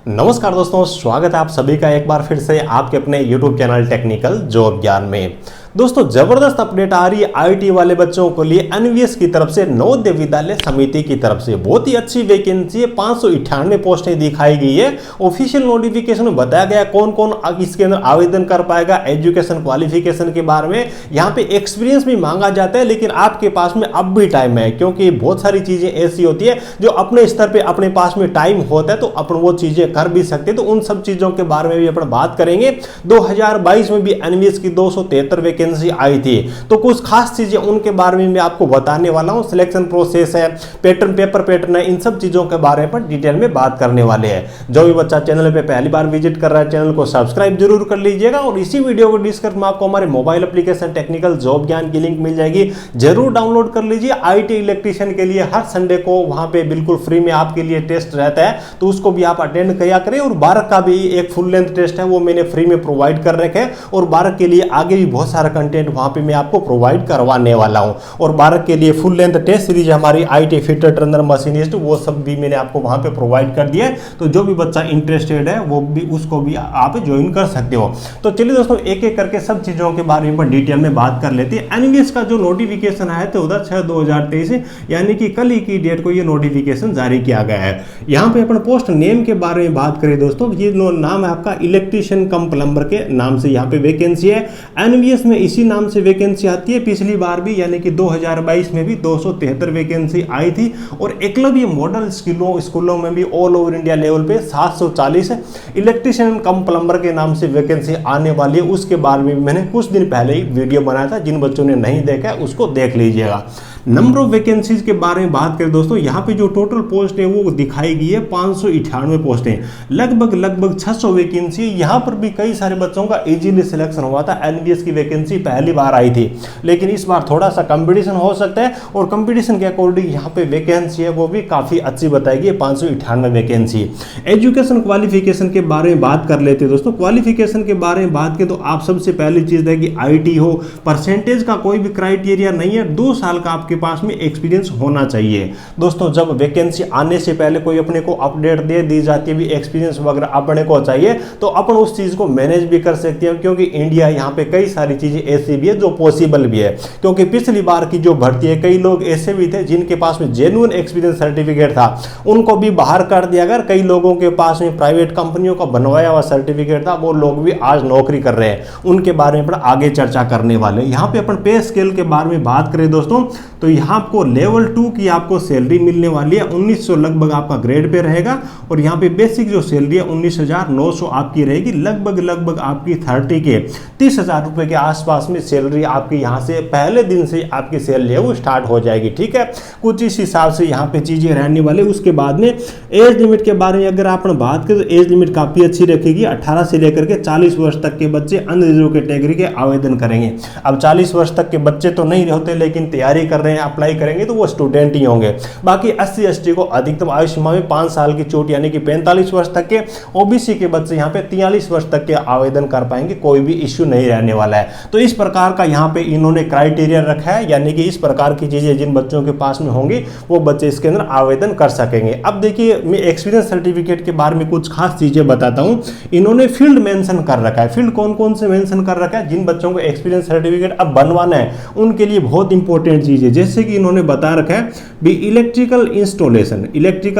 नमस्कार दोस्तों, स्वागत है आप सभी का एक बार फिर से आपके अपने YouTube चैनल टेक्निकल जॉब ज्ञान में। दोस्तों, जबरदस्त अपडेट आ रही है आईटी वाले बच्चों के लिए एनवीएस की तरफ से, नवोदय विद्यालय समिति की तरफ से। बहुत ही अच्छी वैकेंसी है, 598 पोस्टें दिखाई गई है। ऑफिशियल नोटिफिकेशन में बताया गया कौन कौन इसके अंदर आवेदन कर पाएगा। एजुकेशन क्वालिफिकेशन के बारे में, यहाँ पे एक्सपीरियंस भी मांगा जाता है, लेकिन आपके पास में अब भी टाइम है, क्योंकि बहुत सारी चीजें ऐसी होती है जो अपने स्तर पे अपने पास में टाइम होता है तो अपन वो चीजें कर भी सकते हैं। तो उन सब चीजों के बारे में भी अपन बात करेंगे। 2022 में भी एनवीएस की 273 वैकेंसी आई थी, तो कुछ खास चीजें उनके बारे में मैं आपको बताने वाला हूं। सिलेक्शन प्रोसेस है, पैटर्न, पेपर पैटर्न है, इन सब चीजों के बारे में डिटेल में बात करने वाले हैं। जो भी बच्चा चैनल पे पहली बार विजिट कर रहा है, चैनल को सब्सक्राइब जरूर कर लीजिएगा। और इसी वीडियो को डिस्क्रिप्शन में आपको हमारे मोबाइल एप्लीकेशन टेक्निकल जॉब ज्ञान की लिंक मिल जाएगी, जरूर डाउनलोड कर लीजिए। आईटी इलेक्ट्रीशियन के लिए हर संडे को वहां पे बिल्कुल फ्री में आपके लिए टेस्ट रहता है, तो उसको भी आप अटेंड किया करें। और 12 का भी एक फुल लेंथ टेस्ट है, वो मैंने फ्री में प्रोवाइड कर रखे हैं। और 12 के लिए आगे भी बहुत सारा कंटेंट वहां पे मैं आपको प्रोवाइड करवाने वाला हूं। और 12 के लिए फुल लेंथ टेस्ट सीरीज हमारी आईटी फिटर, ट्रेनर, मशीनिस्ट, वो सब भी मैंने आपको वहां पे प्रोवाइड कर दिया है। तो जो भी बच्चा इंटरेस्टेड है वो भी उसको भी आप ज्वाइन कर सकते हो। तो चलिए दोस्तों, एक एक करके सब चीजों के बारे में डिटेल में बात कर लेते हैं। एनवीएस का जो नोटिफिकेशन आया था 14/6/2023, यानी कि कल ही की डेट को ये नोटिफिकेशन जारी किया गया है। यहाँ पे अपन पोस्ट नेम के बारे में बात करें दोस्तों, ये नाम है आपका इलेक्ट्रीशियन कम प्लम्बर के नाम से यहाँ पे वैकेंसी है। एनवीएस में इसी नाम से वैकेंसी आती है। पिछली बार भी यानी कि 2022 में भी 273 वैकेंसी आई थी। और एकलव्य मॉडल स्कूलों में भी ऑल ओवर इंडिया लेवल पे 740 इलेक्ट्रीशियन कम प्लम्बर के नाम से वैकेंसी आने वाली है। उसके बारे में मैंने कुछ दिन पहले ही वीडियो बनाया था, जिन बच्चों ने नहीं देखा है उसको देख लीजिएगा। नंबर ऑफ वैकेंसीज के बारे में बात करें दोस्तों, यहाँ पे जो टोटल पोस्ट है वो दिखाई गई है 598 पोस्टें, लगभग 600 वैकेंसी। यहाँ पर भी कई सारे बच्चों का इजीली सिलेक्शन हुआ था। एनवीएस की वैकेंसी पहली बार आई थी, लेकिन इस बार थोड़ा सा कंपटीशन हो सकता है, और कंपटीशन के अकॉर्डिंग यहाँ पे वैकेंसी है वो भी काफी अच्छी बताएगी, 598 वैकेंसी। एजुकेशन क्वालिफिकेशन के बारे में बात कर लेते हैं दोस्तों। क्वालिफिकेशन के बारे में बात करें तो आप सबसे पहली चीज है कि आईटी हो, परसेंटेज का कोई भी क्राइटेरिया नहीं है, 2 साल का आपके पास में एक्सपीरियंस होना चाहिए। दोस्तों, जब वैकेंसी आने से पहले कोई अपने को अपडेट दे दी जाती है भी एक्सपीरियंस वगैरह अपने को चाहिए, तो अपन उस चीज को मैनेज भी कर सकते हैं, क्योंकि इंडिया यहाँ पे कई सारी चीजें ऐसी भी है जो पॉसिबल भी है। क्योंकि पिछली बार की जो भर्ती है, कई लोग ऐसे भी थे जिनके पास में जेन्युइन एक्सपीरियंस सर्टिफिकेट था, उनको भी बाहर कर दिया। अगर कई लोगों के पास में प्राइवेट कंपनियों का बनवाया हुआ सर्टिफिकेट था, वो लोग भी आज नौकरी कर रहे हैं। उनके बारे में आगे चर्चा करने वाले। यहाँ पे अपन पे स्केल के बारे में बात करें दोस्तों, तो यहाँ आपको लेवल 2 की आपको सैलरी मिलने वाली है, 1900 लगभग आपका ग्रेड पे रहेगा। और यहाँ पे बेसिक जो सैलरी है 19,900 आपकी रहेगी, लगभग आपकी 30 के 30,000 रुपए के आसपास में सैलरी आपकी यहाँ से पहले दिन से आपकी सैलरी है वो स्टार्ट हो जाएगी। ठीक है, कुछ इस हिसाब से यहाँ पे चीजें रहने वाले। उसके बाद में एज लिमिट के बारे में अगर आप बात करें तो एज लिमिट काफी अच्छी रखेगी, 18 से लेकर के 40 वर्ष तक के बच्चे अनरिजर्व कैटेगरी के आवेदन करेंगे। अब 40 वर्ष तक के बच्चे तो नहीं होते, लेकिन तैयारी कर रहे हैं, अप्लाई करेंगे तो वो स्टूडेंट ही होंगे। बाकी SC ST को अधिकतम आयु सीमा में 5 साल की छूट, यानी कि 45 वर्ष तक के। ओबीसी के बच्चे यहाँ पे 43 वर्ष तक के आवेदन कर पाएंगे, कोई भी इश्यू नहीं रहने वाला है। तो इस प्रकार का यहाँ पे इन्होंने क्राइटेरिया रखा है, यानी कि इस प्रकार की चीजें जिन बच्चों के पास में होंगी वो बच्चे इसके अंदर आवेदन कर सकेंगे। अब देखिए, मैं एक्सपीरियंस सर्टिफिकेट के बारे में कुछ खास चीजें बताता हूँ। इन्होंने फील्ड मेंशन कर रखा है। फील्ड कौन कौन से मेंशन कर रखा है? जिन बच्चों को एक्सपीरियंस सर्टिफिकेट अब बनवाना है उनके लिए बहुत इंपॉर्टेंट चीज है। जैसे कि इन्होंने बता रखा है भी इलेक्ट्रिकल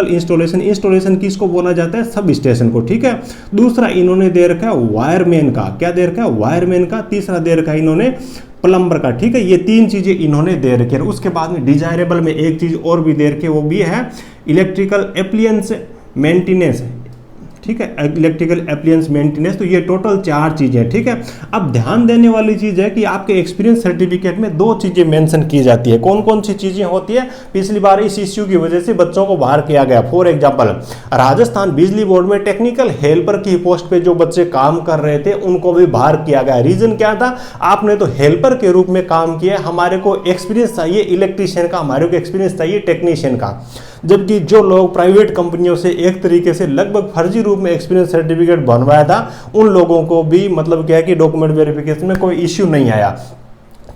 इंस्टॉलेशन किसको बोला जाता है? सब स्टेशन को। ठीक है, दूसरा इन्होंने दे रखा है वायरमैन का। क्या दे रखा है? वायरमैन का। तीसरा दे रखा है इन्होंने प्लम्बर का। ठीक है, ये 3 चीजें इन्होंने दे रखी है। उसके बाद में डिजायरेबल में एक चीज और भी दे रखी है, वो भी है इलेक्ट्रिकल एप्लियंस मेंटेनेंस। ठीक है, इलेक्ट्रिकल एप्लियंस मेंटेनेंस। तो ये टोटल 4 चीजें। ठीक है, अब ध्यान देने वाली चीज है कि आपके एक्सपीरियंस सर्टिफिकेट में 2 चीजें मेंशन की जाती है। कौन कौन सी चीजें होती है? पिछली बार इस इश्यू की वजह से बच्चों को बाहर किया गया। फॉर एग्जांपल, राजस्थान बिजली बोर्ड में टेक्निकल हेल्पर की पोस्ट पे जो बच्चे काम कर रहे थे उनको भी बाहर किया गया। रीजन क्या था? आपने तो हेल्पर के रूप में काम किया, हमारे को एक्सपीरियंस चाहिए इलेक्ट्रीशियन का, हमारे को एक्सपीरियंस चाहिए टेक्नीशियन का। जबकि जो लोग प्राइवेट कंपनियों से एक तरीके से लगभग फर्जी रूप में एक्सपीरियंस सर्टिफिकेट बनवाया था, उन लोगों को भी मतलब क्या है कि डॉक्यूमेंट वेरिफिकेशन में कोई इश्यू नहीं आया।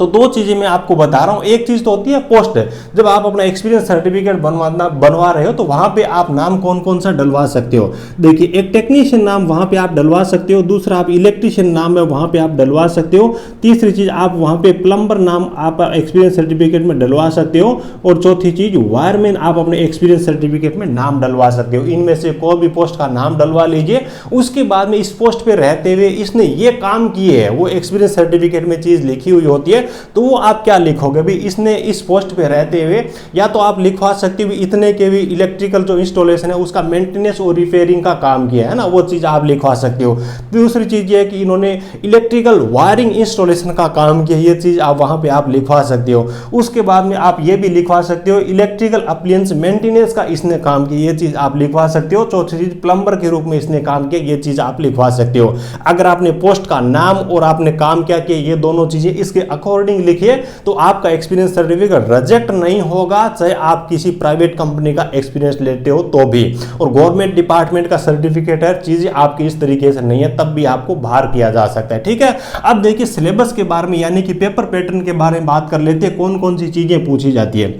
तो दो चीजें मैं आपको बता रहा हूं। एक चीज तो होती है पोस्ट, जब आप अपना एक्सपीरियंस सर्टिफिकेट बनवा रहे हो तो वहां पे आप नाम कौन कौन सा डलवा सकते हो। देखिए, एक टेक्नीशियन नाम वहां पे आप डलवा सकते हो, दूसरा आप इलेक्ट्रीशियन नाम है वहां पे आप डलवा सकते हो, तीसरी चीज आप वहां पे प्लम्बर नाम आप एक्सपीरियंस सर्टिफिकेट में डलवा सकते हो, और चौथी चीज वायरमैन आप अपने एक्सपीरियंस सर्टिफिकेट में नाम डलवा सकते हो। इनमें से कोई भी पोस्ट का नाम डलवा लीजिए। उसके बाद में इस पोस्ट पे रहते हुए इसने ये काम किए है, वो एक्सपीरियंस सर्टिफिकेट में चीज लिखी हुई होती है, तो वो आप क्या लिखोगे भी, इसने इस पोस्ट पे रहते हुए, या तो आप लिखवा सकते हो इतने के भी इलेक्ट्रिकल जो इंस्टॉलेशन है उसका मेंटेनेंस और रिपेयरिंग का काम किया है ना, वो चीज आप लिखवा सकते हो। दूसरी चीज ये है कि इन्होंने इलेक्ट्रिकल वायरिंग इंस्टॉलेशन का काम किया, ये चीज आप वहां पे आप लिखवा सकते हो। उसके बाद में आप ये भी लिखवा सकते हो इलेक्ट्रिकल अप्लायंस मेंटेनेंस का इसने काम किया, ये चीज आप लिखवा सकते हो। चौथी चीज प्लम्बर के रूप में इसने काम किया, ये चीज आप लिखवा सकते हो। अगर आपने पोस्ट का नाम और आपने काम क्या किया ये दोनों चीजें इसके अकॉर्डिंग लिखिए तो आपका एक्सपीरियंस सर्टिफिकेट रिजेक्ट नहीं होगा, चाहे आप किसी प्राइवेट कंपनी का एक्सपीरियंस लेते हो तो भी। और गवर्नमेंट डिपार्टमेंट का सर्टिफिकेट है, चीजें आपकी इस तरीके से नहीं है, तब भी आपको बाहर किया जा सकता है। ठीक है, अब देखिए सिलेबस के बारे में यानी कि पेपर पैटर्न के बारे में बात कर लेते हैं, कौन कौन सी चीजें पूछी जाती है।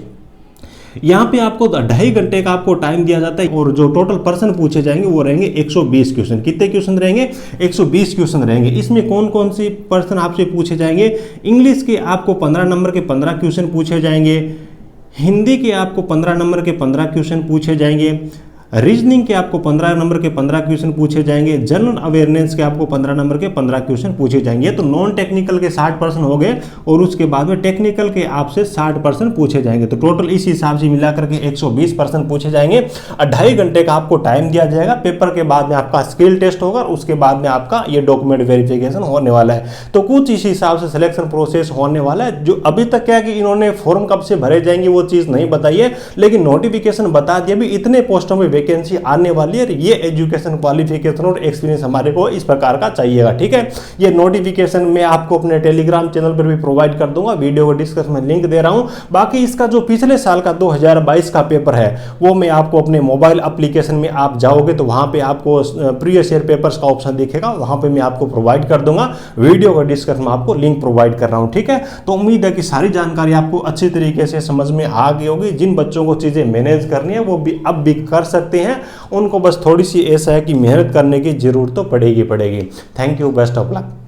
यहाँ पे आपको 2.5 घंटे का आपको टाइम दिया जाता है, और जो टोटल पर्सन पूछे जाएंगे वो रहेंगे 120 क्वेश्चन। कितने क्वेश्चन रहेंगे? 120 क्वेश्चन रहेंगे। इसमें कौन कौन से पर्सन आपसे पूछे जाएंगे? इंग्लिश के आपको 15 नंबर के 15 क्वेश्चन पूछे जाएंगे, हिंदी के आपको 15 नंबर के 15 क्वेश्चन पूछे जाएंगे, रीजनिंग के आपको 15 नंबर के 15 क्वेश्चन पूछे जाएंगे, जनरल अवेयरनेस के आपको 15 नंबर के 15 क्वेश्चन पूछे जाएंगे। तो नॉन टेक्निकल के 60% हो गए, और उसके बाद में टेक्निकल के आपसे 60% पूछे जाएंगे। तो टोटल इस हिसाब से मिलाकर के 120% पूछे जाएंगे। 2.5 घंटे का आपको टाइम दिया जाएगा। पेपर के बाद में आपका स्किल टेस्ट होगा, उसके बाद में आपका ये डॉक्यूमेंट वेरिफिकेशन होने वाला है। तो कुछ इस हिसाब से सिलेक्शन प्रोसेस होने वाला है। जो अभी तक क्या है कि इन्होंने फॉर्म कब से भरे जाएंगे वो चीज़ नहीं बताई है, लेकिन नोटिफिकेशन बता दिया भी इतने पोस्टों में वैकेंसी आने वाली है, ये एजुकेशन क्वालिफिकेशन और एक्सपीरियंस हमारे को इस प्रकार का चाहिएगा। ठीक है, ये नोटिफिकेशन मैं आपको अपने टेलीग्राम चैनल पर भी प्रोवाइड कर दूंगा, वीडियो को डिस्क्रिप्शन में लिंक दे रहा हूं। बाकी इसका जो पिछले साल का 2022 का पेपर है वो मैं आपको अपने मोबाइल एप्लीकेशन में आप जाओगे तो वहां पे आपको प्रीवियस ईयर पेपर्स का ऑप्शन दिखेगा, वहां पे मैं आपको प्रोवाइड कर दूंगा। वीडियो का डिस्क्रिप्शन में आपको लिंक प्रोवाइड कर रहा हूं। ठीक है, तो उम्मीद है कि सारी जानकारी आपको अच्छी तरीके से समझ में आ गई होगी। जिन बच्चों को चीजें मैनेज करनी है वो भी अब भी कर सकते हैं, उनको बस थोड़ी सी ऐसा है कि मेहनत करने की जरूरत तो पड़ेगी। Thank you, best of luck.